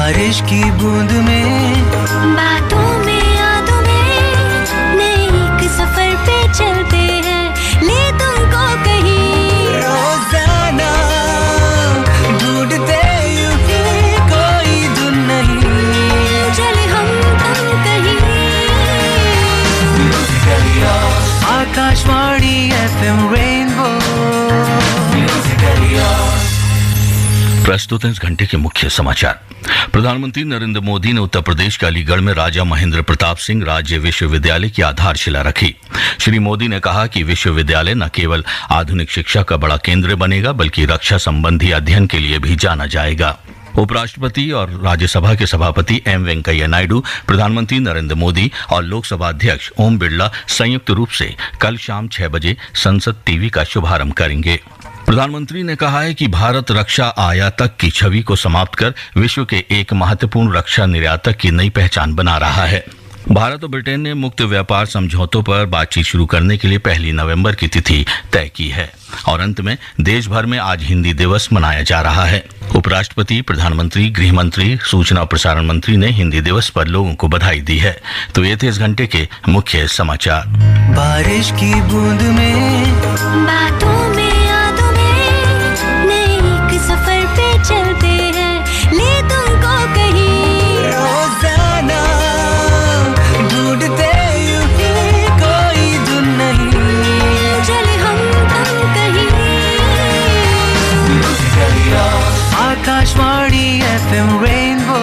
बारिश की बूंद में, बातों में यादों में, नए एक सफर पे चलते हैं, ले तुमको कहीं। रोजाना ढूंढते यूं ही कोई धुन नहीं, चले हम तुम कहीं। Akashvani FM rainbow. प्रस्तुत है इस घंटे के मुख्य समाचार। प्रधानमंत्री नरेंद्र मोदी ने उत्तर प्रदेश के अलीगढ़ में राजा महेंद्र प्रताप सिंह राज्य विश्वविद्यालय की आधारशिला रखी। श्री मोदी ने कहा कि विश्वविद्यालय न केवल आधुनिक शिक्षा का बड़ा केंद्र बनेगा, बल्कि रक्षा संबंधी अध्ययन के लिए भी जाना जाएगा। उपराष्ट्रपति और राज्यसभा के सभापति एम वेंकैया नायडू, प्रधानमंत्री नरेंद्र मोदी और लोकसभा अध्यक्ष ओम बिरला संयुक्त रूप से कल शाम 6 बजे संसद टीवी का शुभारंभ करेंगे। प्रधानमंत्री ने कहा है कि भारत रक्षा आयातक की छवि को समाप्त कर विश्व के एक महत्वपूर्ण रक्षा निर्यातक की नई पहचान बना रहा है। भारत और ब्रिटेन ने मुक्त व्यापार समझौतों पर बातचीत शुरू करने के लिए 1 नवंबर की तिथि तय की है। और अंत में देश भर में आज हिंदी दिवस मनाया जा रहा है। उपराष्ट्रपति, प्रधानमंत्री, गृह मंत्री, सूचना और प्रसारण मंत्री ने हिंदी दिवस पर लोगों को बधाई दी है। तो ये थे इस घंटे के मुख्य समाचार। बारिश की बूंद में, बातों में यादों में, नए एक सफर पे चलते हैं, ले तुमको कहीं। रोजाना ढूंढते यूं ही कोई धुन नहीं, चले हम तुम कहीं। Akashvani FM rainbow.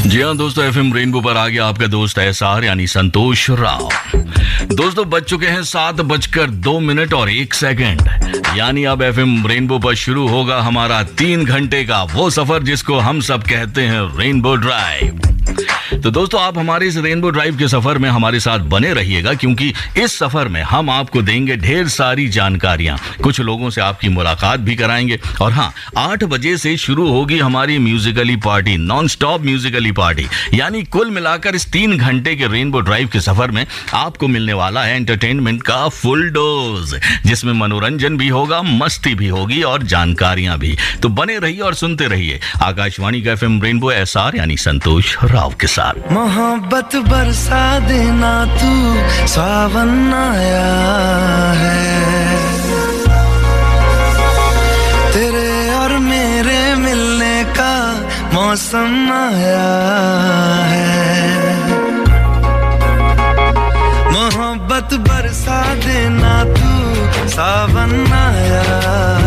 जी हाँ दोस्तों, FM रेनबो पर आ गया आपका दोस्त एसआर यानी संतोष राव। दोस्तों बज चुके हैं 7:02 और 1 सेकंड, यानी अब FM रेनबो पर शुरू होगा हमारा 3 घंटे का वो सफर जिसको हम सब कहते हैं रेनबो ड्राइव। तो दोस्तों आप हमारे इस रेनबो ड्राइव के सफर में हमारे साथ बने रहिएगा, क्योंकि इस सफर में हम आपको देंगे ढेर सारी जानकारियां, कुछ लोगों से आपकी मुलाकात भी कराएंगे। और हाँ, 8 बजे से शुरू होगी हमारी Musically party, non stop Musically party. यानी कुल मिलाकर इस 3 घंटे के रेनबो ड्राइव के सफर में आपको मिलने वाला है एंटरटेनमेंट का फुल डोज, जिसमें मनोरंजन भी होगा, मस्ती भी होगी और जानकारियां भी। तो बने रहिए और सुनते रहिए आकाशवाणी का FM रेनबो एसआर यानी संतोष राव के साथ। मोहब्बत बरसा देना, तू सावन आया है, तेरे और मेरे मिलने का मौसम आया है। मोहब्बत बरसा देना, तू सावन आया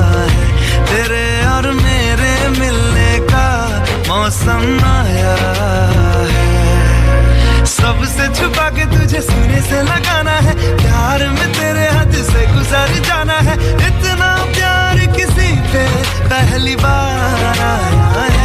है, तेरे और मेरे मिलने का मौसम आया है। सबसे छुपा के तुझे सीने से लगाना है, प्यार में तेरे हाथ से गुजर जाना है। इतना प्यार किसी पे पहली बार आया है।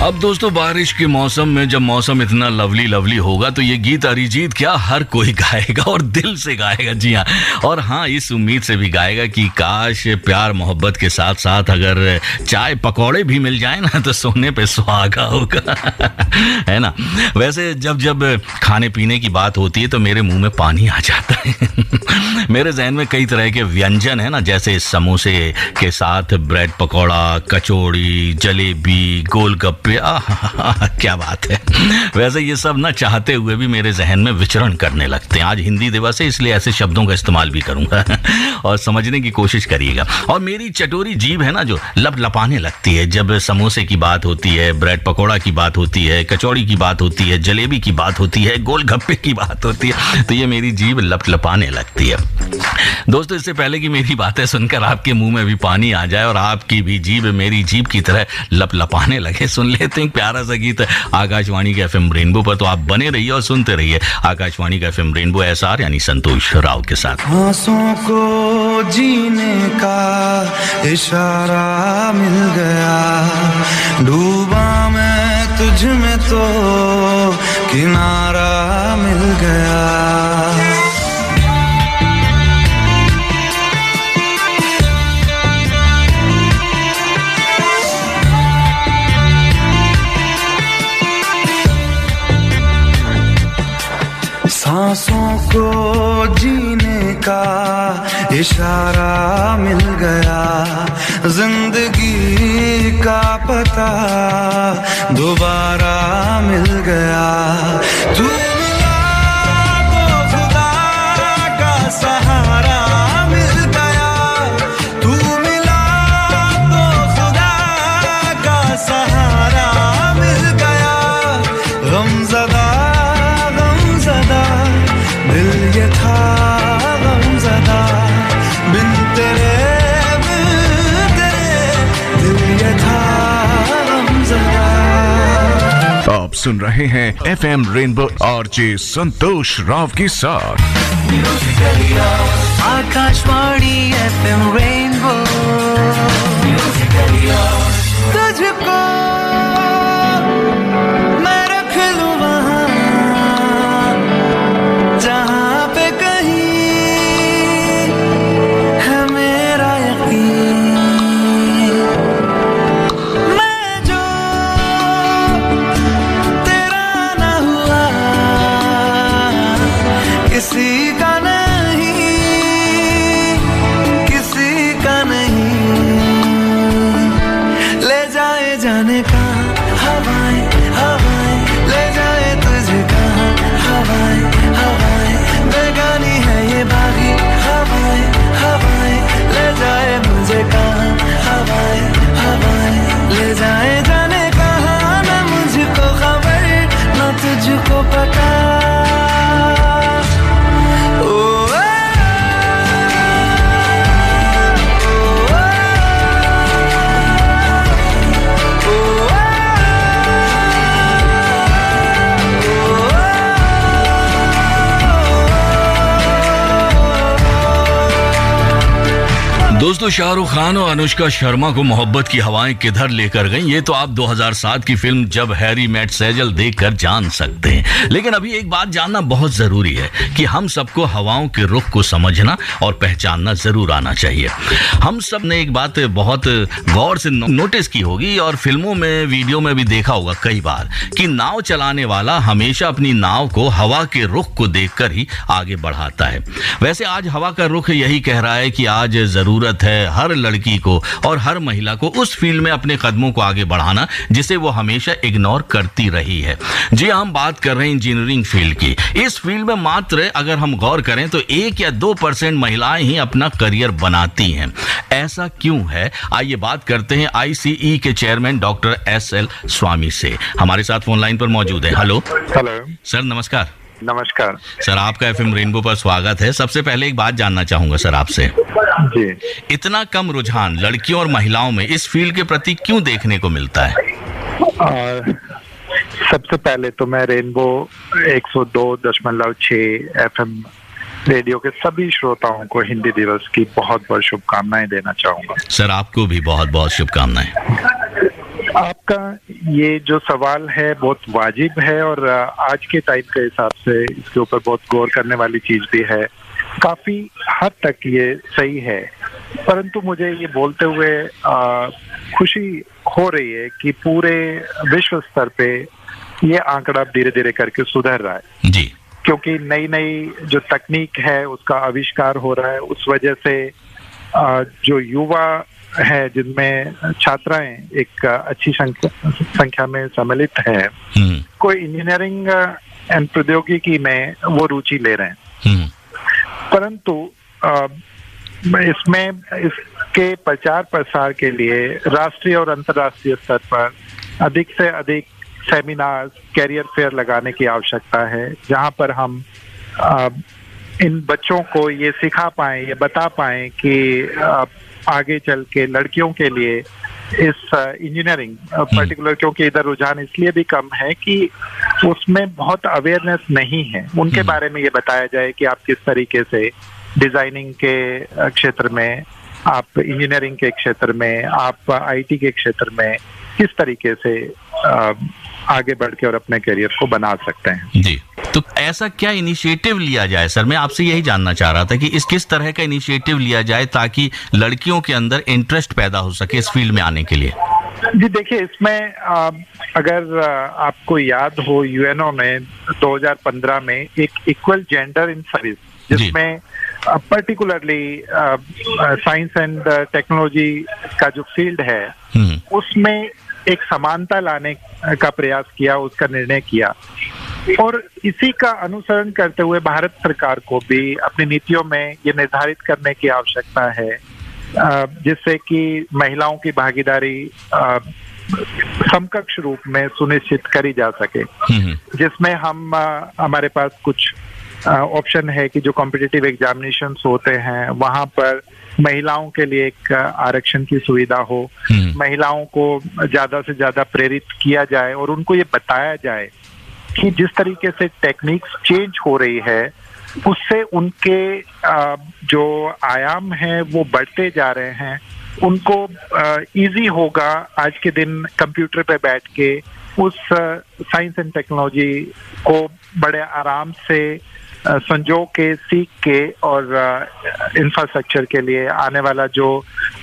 अब दोस्तों बारिश के मौसम में जब मौसम इतना लवली लवली होगा तो ये गीत अरिजीत क्या हर कोई गाएगा और दिल से गाएगा। जी हाँ, और हाँ इस उम्मीद से भी गाएगा कि काश प्यार मोहब्बत के साथ साथ अगर चाय पकौड़े भी मिल जाए ना तो सोने पे सुहागा होगा है ना। वैसे जब जब खाने पीने की बात होती है तो मेरे मुंह में पानी आ जाता है मेरे जहन में कई तरह के व्यंजन है ना, जैसे समोसे के साथ ब्रेड पकौड़ा, कचौड़ी, जलेबी, गोलगप्पे, क्या बात है। वैसे ये सब ना चाहते हुए भी मेरे जहन में विचरण करने लगते हैं। आज हिंदी दिवस है इसलिए ऐसे शब्दों का इस्तेमाल भी करूंगा और समझने की कोशिश करिएगा। और मेरी चटोरी जीभ है ना जो लपलपाने लगती है जब समोसे की बात होती है, ब्रेड पकौड़ा की बात होती है, कचौड़ी की बात होती है, जलेबी की बात होती है, गोलगप्पे की बात होती है, तो ये मेरी जीभ लपलपाने लगती है। दोस्तों इससे पहले कि मेरी बातें सुनकर आपके मुंह में भी पानी आ जाए और आपकी भी जीभ मेरी जीभ की तरह लपलपाने लगे, सुन लेते हैं प्यारा सा गीत आकाशवाणी के FM रेनबो पर। तो आप बने रहिए और सुनते रहिए आकाशवाणी का FM रेनबो एसआर यानी संतोष राव के साथ। आंसुओं को जीने का इशारा मिल गया, डूबा मैं तुझ में तो किनारा मिल गया। सांसों को जीने का इशारा मिल गया, जिंदगी का पता दोबारा मिल गया। तू मिला तो खुदा का सहारा मिल गया, तू मिला तो खुदा का सहारा मिल गया। गमज़दा गमज़दा दिल ये था गमज़दा, बिन तेरे दिल ये था गमज़दा। आप सुन रहे हैं FM रेनबो आरजे संतोष राव के साथ। आकाशवाणी FM रेनबो, तुझको मैं रख लूं वहाँ जहाँ पे कहीं है मेरा यकीन। मैं जो तेरा ना हुआ किसी का नहीं, किसी का नहीं। ले जाए जाने का हवाएं हवाएं, ले जाए तुझे कहाँ हवाएं हवाएं। बेगानी है ये बागी हवाएं हवाएं, ले जाए मुझे कहाँ हवाएं हवाएं। ले जाए जाने कहाँ न मुझको खबर न तुझको पता। दोस्तों, शाहरुख खान और अनुष्का शर्मा को मोहब्बत की हवाएं किधर लेकर गईं, ये तो आप 2007 की फिल्म जब हैरी मेट सेजल देखकर जान सकते हैं। लेकिन अभी एक बात जानना बहुत जरूरी है कि हम सबको हवाओं के रुख को समझना और पहचानना जरूर आना चाहिए। हम सब ने एक बात बहुत गौर से नोटिस की होगी और फिल्मों में, वीडियो में भी देखा होगा कई बार कि नाव चलाने वाला हमेशा अपनी नाव को हवा के रुख को देखकर ही आगे बढ़ाता है। वैसे आज हवा का रुख यही कह रहा है कि आज जरूरत है हर लड़की को और हर महिला को उस फील्ड में अपने कदमों को आगे बढ़ाना जिसे वो हमेशा इग्नोर करती रही है। जी, हम बात कर रहे हैं इंजीनियरिंग फील्ड की। इस फील्ड में मात्र अगर हम गौर करें तो 1 या 2% महिलाएं ही अपना करियर बनाती हैं। ऐसा क्यों है? आइए बात करते हैं ICE के चेयरमैन डॉक्टर SL स्वामी से। हमारे साथ फोन लाइन पर मौजूद है। हेलो सर, नमस्कार। नमस्कार सर, आपका FM रेनबो पर स्वागत है। सबसे पहले एक बात जानना चाहूंगा सर आपसे जी। इतना कम रुझान लड़कियों और महिलाओं में इस फील्ड के प्रति क्यों देखने को मिलता है? सबसे पहले तो मैं रेनबो 102.6 FM रेडियो के सभी श्रोताओं को हिंदी दिवस की बहुत बहुत शुभकामनाएं देना चाहूंगा। सर, आपको भी बहुत बहुत शुभकामनाएं। आपका ये जो सवाल है बहुत वाजिब है और आज के टाइम के हिसाब से इसके ऊपर बहुत गौर करने वाली चीज भी है। काफी हद तक ये सही है, परंतु मुझे ये बोलते हुए खुशी हो रही है कि पूरे विश्व स्तर पे ये आंकड़ा धीरे धीरे करके सुधर रहा है जी, क्योंकि नई नई जो तकनीक है उसका आविष्कार हो रहा है। उस वजह से जो युवा है, जिनमें छात्राएं एक अच्छी संख्या में सम्मिलित है, कोई इंजीनियरिंग एंड प्रौद्योगिकी में वो रुचि ले रहे हैं। परंतु इसमें इसके प्रचार प्रसार के लिए राष्ट्रीय और अंतर्राष्ट्रीय स्तर पर अधिक से अधिक सेमिनार्स, कैरियर फेयर लगाने की आवश्यकता है, जहां पर हम इन बच्चों को ये सिखा पाएं, ये बता पाएं कि आगे चल के लड़कियों के लिए इस इंजीनियरिंग पर्टिकुलर, क्योंकि इधर रुझान इसलिए भी कम है कि उसमें बहुत अवेयरनेस नहीं है, उनके बारे में ये बताया जाए कि आप किस तरीके से डिजाइनिंग के क्षेत्र में, आप इंजीनियरिंग के क्षेत्र में, आप IT के क्षेत्र में किस तरीके से आगे बढ़ के और अपने करियर को बना सकते हैं। जी, तो ऐसा क्या इनिशिएटिव लिया जाए सर? मैं आपसे यही जानना चाह रहा था कि इस किस तरह का इनिशिएटिव लिया जाए ताकि लड़कियों के अंदर इंटरेस्ट पैदा हो सके इस फील्ड में आने के लिए। जी देखिए, इसमें अगर आपको याद हो, UNO ने 2015 में एक इक्वल जेंडर इन सर्विस, जिसमें पर्टिकुलरली साइंस एंड टेक्नोलॉजी का जो फील्ड है उसमें एक समानता लाने का प्रयास किया, उसका निर्णय किया। और इसी का अनुसरण करते हुए भारत सरकार को भी अपनी नीतियों में ये निर्धारित करने की आवश्यकता है जिससे कि महिलाओं की भागीदारी समकक्ष रूप में सुनिश्चित करी जा सके, जिसमें हम हमारे पास कुछ ऑप्शन है कि जो कॉम्पिटिटिव एग्जामिनेशंस होते हैं वहां पर महिलाओं के लिए एक आरक्षण की सुविधा हो, महिलाओं को ज्यादा से ज्यादा प्रेरित किया जाए और उनको ये बताया जाए कि जिस तरीके से टेक्निक्स चेंज हो रही है उससे उनके जो आयाम हैं वो बढ़ते जा रहे हैं, उनको इजी होगा आज के दिन कंप्यूटर पे बैठ के उस साइंस एंड टेक्नोलॉजी को बड़े आराम से संजो के, सीख के और इंफ्रास्ट्रक्चर के लिए आने वाला जो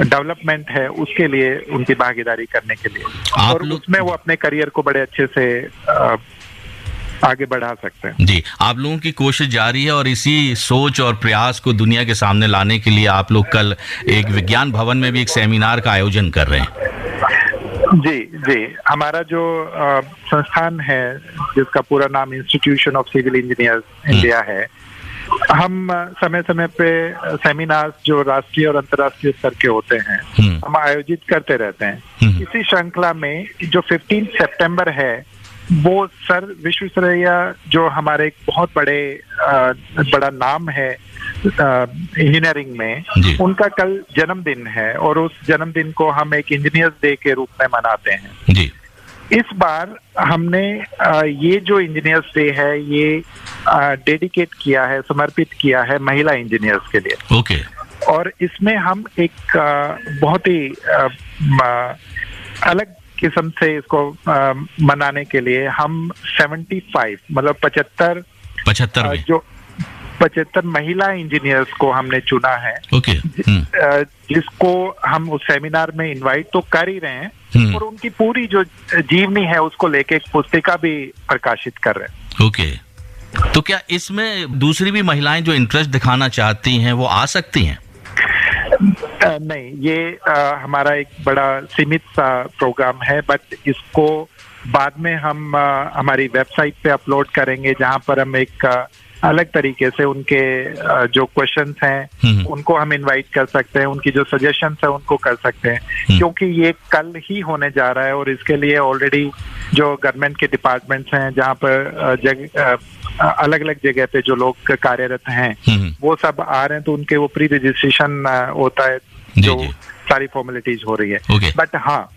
डेवलपमेंट है उसके लिए उनकी भागीदारी करने के लिए, और उसमें वो अपने करियर को बड़े अच्छे से आगे बढ़ा सकते हैं। जी, आप लोगों की कोशिश जारी है और इसी सोच और प्रयास को दुनिया के सामने लाने के लिए आप लोग कल एक विज्ञान भवन में भी एक सेमिनार का आयोजन कर रहे हैं। जी, हमारा जो संस्थान है जिसका पूरा नाम institution of civil engineers India है, हम समय समय पे सेमिनार्स जो राष्ट्रीय और अंतर्राष्ट्रीय स्तर के होते हैं हम आयोजित करते रहते हैं। इसी श्रृंखला में जो 15 सितंबर है वो सर विश्वेश्वरैया जो हमारे एक बहुत बड़ा नाम है इंजीनियरिंग में, उनका कल जन्मदिन है और उस जन्मदिन को हम एक इंजीनियर्स डे के रूप में मनाते हैं। जी। इस बार हमने ये जो इंजीनियर्स डे है ये डेडिकेट किया है, समर्पित किया है महिला इंजीनियर्स के लिए। ओके। और इसमें हम एक बहुत ही अलग किस्म से इसको मनाने के लिए हम 75 मतलब 75 जो 75 महिला इंजीनियर्स को हमने चुना है। ओके। जिसको हम उस सेमिनार में इनवाइट तो कर ही रहे हैं और उनकी पूरी जो जीवनी है उसको लेके एक पुस्तिका भी प्रकाशित कर रहे हैं। ओके। तो क्या इसमें दूसरी भी महिलाएं जो इंटरेस्ट दिखाना चाहती हैं वो आ सकती हैं? नहीं, ये हमारा एक बड़ा सीमित सा प्रोग्राम है, बट इसको बाद में हम हमारी वेबसाइट पे अपलोड करेंगे जहां पर हम एक अलग तरीके से उनके जो क्वेश्चंस हैं उनको हम इनवाइट कर सकते हैं, उनकी जो सजेशंस है उनको कर सकते हैं, क्योंकि ये कल ही होने जा रहा है और इसके लिए ऑलरेडी जो गवर्नमेंट के डिपार्टमेंट्स हैं जहां पर अलग अलग जगह पे जो लोग कार्यरत हैं वो सब आ रहे हैं, तो उनके वो प्री रजिस्ट्रेशन होता है जो सारी फॉर्मेलिटीज हो रही है। बट हाँ,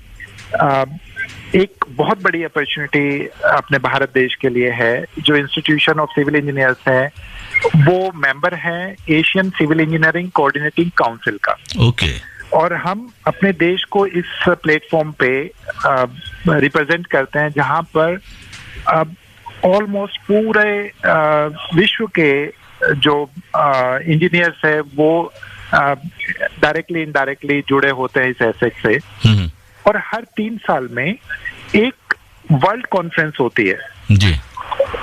एक बहुत बड़ी अपॉर्चुनिटी अपने भारत देश के लिए है। जो इंस्टीट्यूशन ऑफ सिविल इंजीनियर्स है वो मेंबर है Asian civil engineering coordinating council का। ओके। और हम अपने देश को इस प्लेटफॉर्म पे रिप्रेजेंट करते हैं जहां पर ऑलमोस्ट पूरे विश्व के जो इंजीनियर्स है वो डायरेक्टली इनडायरेक्टली जुड़े होते हैं इस एसेक से। और हर 3 साल में एक वर्ल्ड कॉन्फ्रेंस होती है। जी।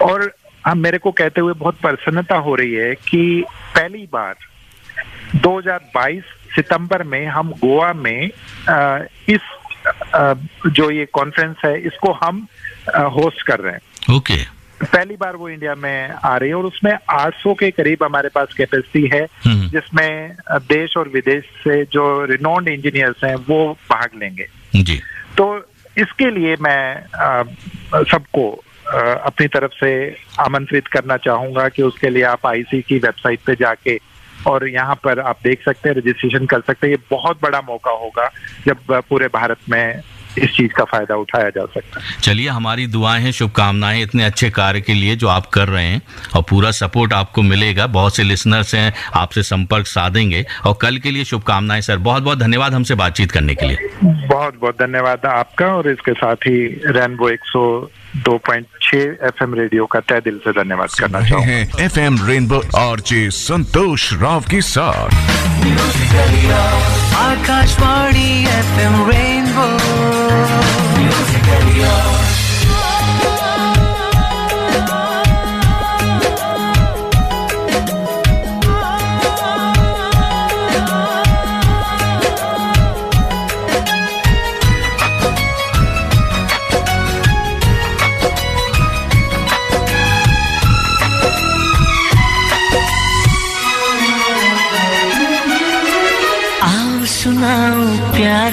और मेरे को कहते हुए बहुत प्रसन्नता हो रही है कि पहली बार 2022 सितंबर में हम गोवा में इस जो ये कॉन्फ्रेंस है इसको हम होस्ट कर रहे हैं। ओके। पहली बार वो इंडिया में आ रही है और उसमें 800 के करीब हमारे पास कैपेसिटी है, जिसमें देश और विदेश से जो रिनोन्ड इंजीनियर्स हैं वो भाग लेंगे। जी। तो इसके लिए मैं सबको अपनी तरफ से आमंत्रित करना चाहूंगा कि उसके लिए आप आईसी की वेबसाइट पे जाके और यहाँ पर आप देख सकते हैं, रजिस्ट्रेशन कर सकते हैं। ये बहुत बड़ा मौका होगा जब पूरे भारत में इस चीज का फायदा उठाया जा सकता है। चलिए, हमारी दुआएं हैं, शुभकामनाएं इतने अच्छे कार्य के लिए जो आप कर रहे हैं और पूरा सपोर्ट आपको मिलेगा। बहुत से लिसनर्स हैं, आपसे संपर्क साधेंगे और कल के लिए शुभकामनाएं सर। बहुत बहुत धन्यवाद हमसे बातचीत करने के लिए। बहुत बहुत धन्यवाद आपका और इसके साथ ही रेनबो 102.6 FM रेडियो का तहे दिल से धन्यवाद करना चाहूँगा। FM रेनबो आरजे संतोष राव के साथ आकाशवाणी FM रेनबो।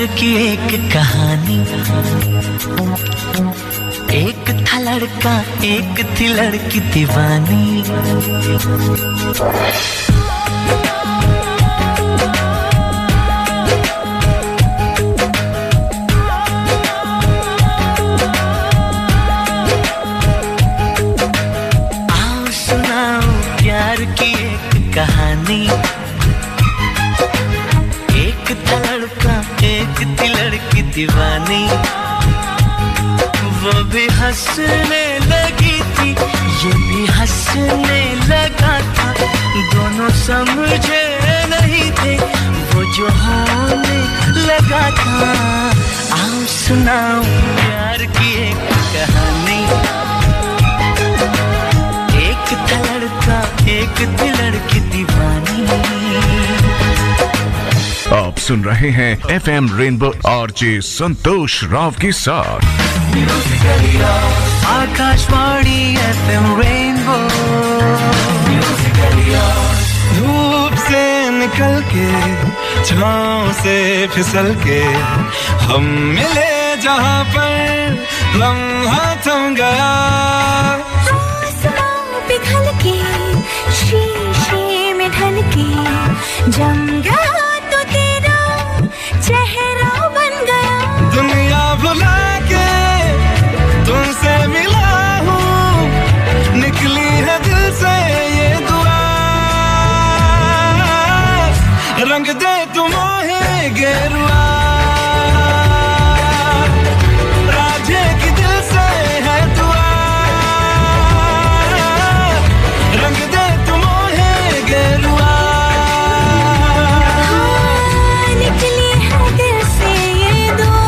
प्यार की एक कहानी। एक था लड़का, एक थी लड़की दीवानी। आओ सुनाओ प्यार की एक कहानी। एक था लड़का, एक थी लड़की दीवानी। वो भी हंसने लगी थी, ये भी हंसने लगा था। दोनों समझे नहीं थे वो जो होने लगा था। आओ सुनाओ प्यार की एक कहानी। एक था लड़का, एक थी लड़की दीवानी। आप सुन रहे हैं FM रेनबो आरजे संतोष राव के साथ। Akashvani FM rainbow. धूप से निकल के, छाँव से फिसल के, हम मिले जहाँ पर लम्हा थम गया। आसमां पिघल के, शीशे में ढल के, जम गया तो तेरा चेहरा बन गया। दुनिया भुला के तुमसे मिला हूँ, निकली है दिल से ये दुआ। रंग दे तुम मोहे गेरुआ, राधे की दिल से है दुआ। रंग दे तुम मोहे गेरुआ, निकली है दिल से ये दुआ।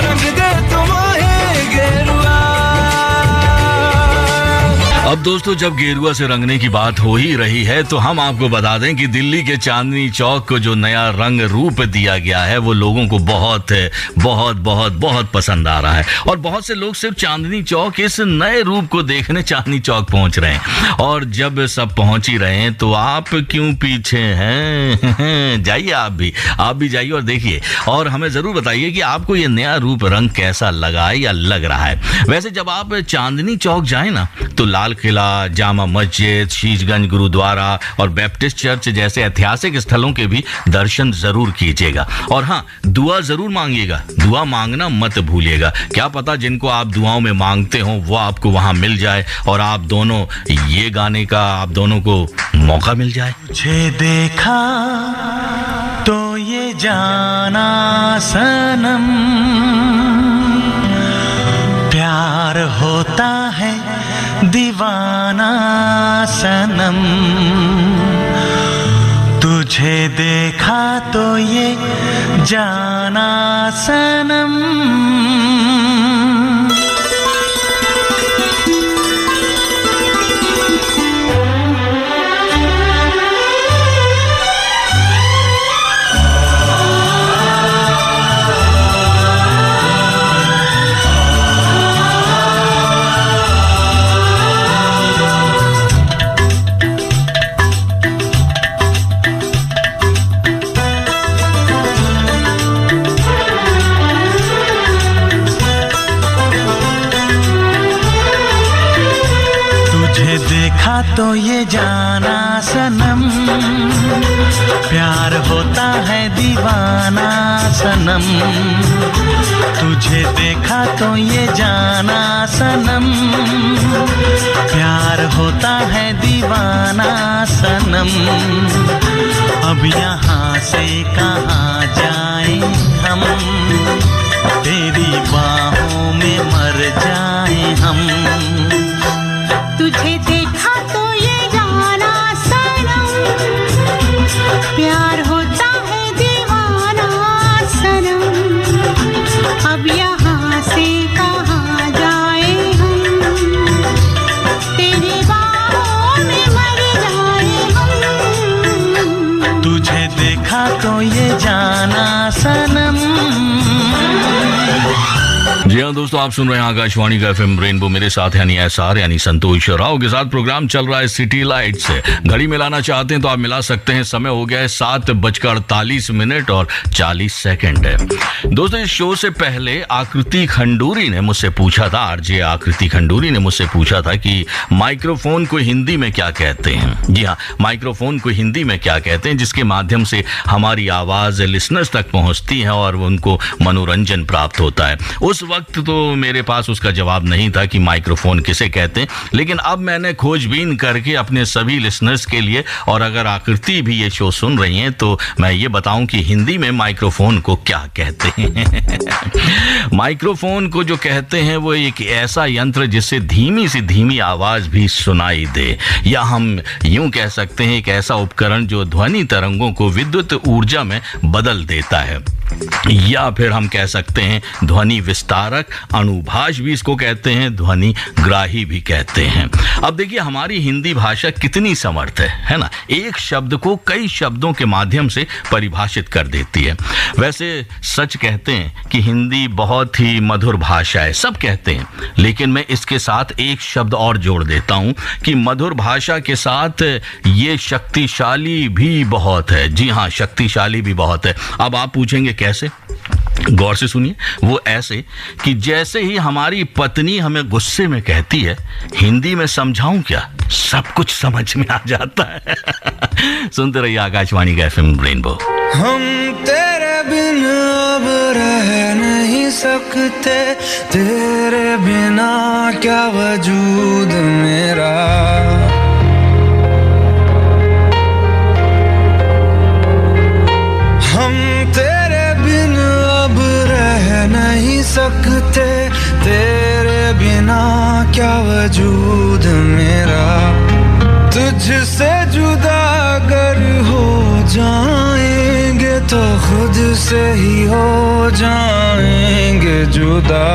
रंग दे तुम मोहे गेरुआ। अब दोस्तों, जब गेरुआ से रंगने की बात हो ही रही है तो हम आपको बता दें कि दिल्ली के चांदनी चौक को जो नया रंग रूप दिया गया है वो लोगों को बहुत बहुत बहुत बहुत पसंद आ रहा है। और बहुत से लोग सिर्फ चांदनी चौक इस नए रूप को देखने चांदनी चौक पहुंच रहे हैं। और जब सब पहुंच ही रहे हैं तो आप क्यों पीछे हैं? जाइए आप भी जाइए और देखिए, और हमें जरूर बताइए कि आपको ये नया रूप रंग कैसा लगा है या लग रहा है। वैसे जब आप चांदनी चौक जाए ना तो लाल किला, जामा मस्जिद, शीशगंज गुरुद्वारा और बैप्टिस्ट चर्च जैसे ऐतिहासिक स्थलों के भी दर्शन जरूर कीजिएगा। और हाँ, दुआ जरूर मांगिएगा, दुआ मांगना मत भूलिएगा। क्या पता जिनको आप दुआओं में मांगते हो वो आपको वहां मिल जाए और आप दोनों ये गाने का आप दोनों को मौका मिल जाए। तुझे देखा तो ये जाना सनम, प्यार होता है दीवाना सनम। तुझे देखा तो ये जाना सनम। देखा तो ये जाना सनम, प्यार होता है दीवाना सनम। तुझे देखा तो ये जाना सनम, प्यार होता है दीवाना सनम। अब यहाँ से कहाँ जाएं हम, तेरी बाहों में मर जाएं हम। तुझे देखा तो ये जाना सनम, प्यार होता है दीवाना सनम। अब यहाँ से कहाँ जाए हम, तेरी बाहों में मर जाए हम। तुझे देखा तो ये जाना सनम। जी हाँ दोस्तों, आप सुन रहे हैं आकाशवाणी का FM रेनबो। मेरे साथ यानी SR यानी संतोष राव के साथ प्रोग्राम चल रहा है सिटी लाइट से। घड़ी मिलाना चाहते हैं तो आप मिला सकते हैं। समय हो गया है 7:48 और 40 सेकंड है। दोस्तों, इस शो से पहले आकृति खंडूरी ने मुझसे पूछा था, RJ आकृति खंडूरी ने मुझसे पूछा था कि माइक्रोफोन को हिंदी में क्या कहते हैं। जी हाँ, माइक्रोफोन को हिंदी में क्या कहते हैं, जिसके माध्यम से हमारी आवाज लिसनर्स तक पहुंचती है और उनको मनोरंजन प्राप्त होता है। उस वक्त तो मेरे पास उसका जवाब नहीं था कि माइक्रोफोन किसे कहते हैं, लेकिन अब मैंने खोजबीन करके अपने सभी लिसनर्स के लिए, और अगर आकृति भी ये शो सुन रही हैं तो मैं ये बताऊं कि हिंदी में माइक्रोफोन को क्या कहते हैं। माइक्रोफोन को जो कहते हैं वो एक ऐसा यंत्र जिससे धीमी सी धीमी आवाज भी सुनाई दे, या हम यूं कह सकते हैं एक ऐसा उपकरण जो ध्वनि तरंगों को विद्युत ऊर्जा में बदल देता है, या फिर हम कह सकते हैं ध्वनि विस्तारक, अणुभाष भी इसको कहते हैं, ध्वनि ग्राही भी कहते हैं। अब देखिए हमारी हिंदी भाषा कितनी समर्थ है ना, एक शब्द को कई शब्दों के माध्यम से परिभाषित कर देती है। वैसे सच कहते हैं कि हिंदी बहुत ही मधुर भाषा है, सब कहते हैं, लेकिन मैं इसके साथ एक शब्द और जोड़ देता हूं कि मधुर भाषा के साथ ये शक्तिशाली भी बहुत है। जी हाँ, शक्तिशाली भी बहुत है। अब आप पूछेंगे कैसे? गौर से सुनिए, वो ऐसे कि जैसे ही हमारी पत्नी हमें गुस्से में कहती है, हिंदी में समझाऊं क्या, सब कुछ समझ में आ जाता है। सुनते रहिए आकाशवाणी का FM रेनबो। हम तेरे बिन अब रह नहीं सकते, तेरे बिना क्या वजूद मेरा। हम तेरे बिन अब रह नहीं सकते, तेरे बिना क्या वजूद मेरा। तुझसे जुदा अगर हो जाएंगे तो खुद से ही हो जाएंगे जुदा,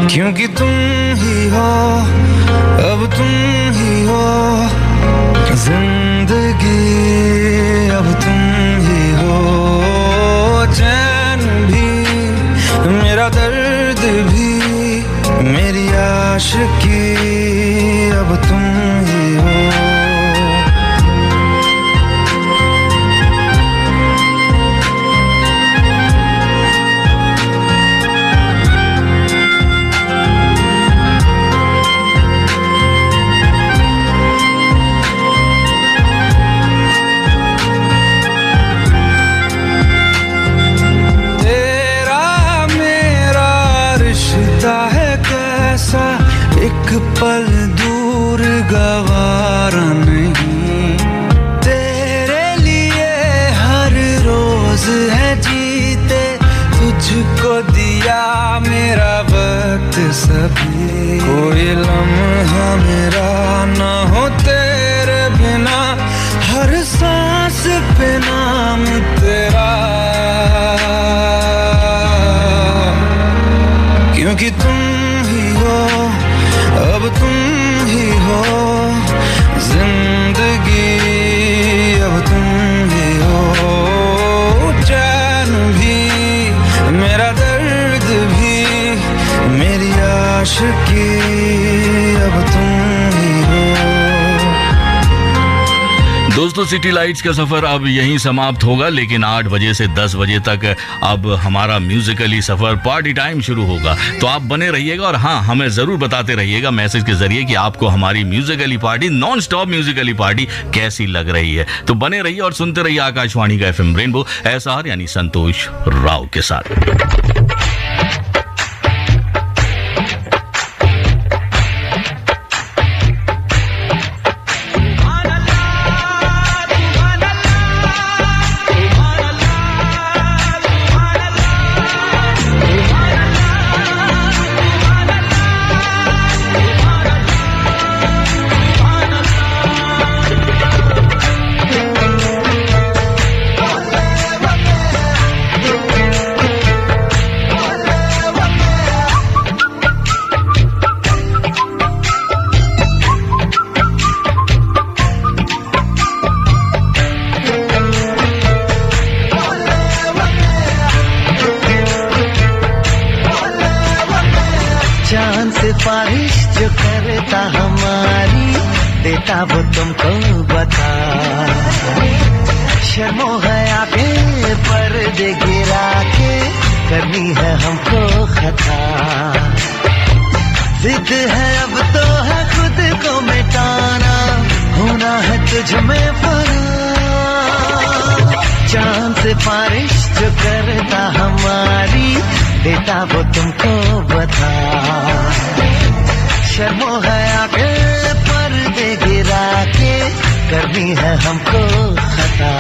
क्योंकि तुम ही हो, अब तुम ही हो जिंदगी, अब तुम ही हो चैन भी, मेरा दर्द भी, मेरी आशिकी, अब तुम ही हो। एक पल दूर गवारा नहीं, तेरे लिए हर रोज है जीते, तुझको दिया मेरा वक्त सभी, कोई लम्हा मेरा ना हो तेरे बिना, हर सांस पे नाम तेरा, क्योंकि तुम ही हो, अब तुम ही हो जिंदगी, अब तुम ही हो चैन भी, मेरा दर्द भी, मेरी आशिकी, अब तुम ही हो। दोस्तों, सिटी लाइट्स का सफर अब यहीं समाप्त होगा, लेकिन 8 बजे से 10 बजे तक अब हमारा म्यूजिकली सफर पार्टी टाइम शुरू होगा। तो आप बने रहिएगा और हाँ, हमें जरूर बताते रहिएगा मैसेज के जरिए कि आपको हमारी Musically party, non stop Musically party कैसी लग रही है। तो बने रहिए और सुनते रहिए आकाशवाणी का FM रेनबो, SR यानी संतोष राव के साथ। वो तुमको बता। शर्मो है आके पर्दे गिरा के करनी है हमको खता। जिद है अब तो है खुद को मिटाना, होना है तुझ में फना। चांद से बारिश जो करता हमारी, बेटा वो तुमको बता। शर्मो है आके पर्दे गिरा के करनी है हमको खता।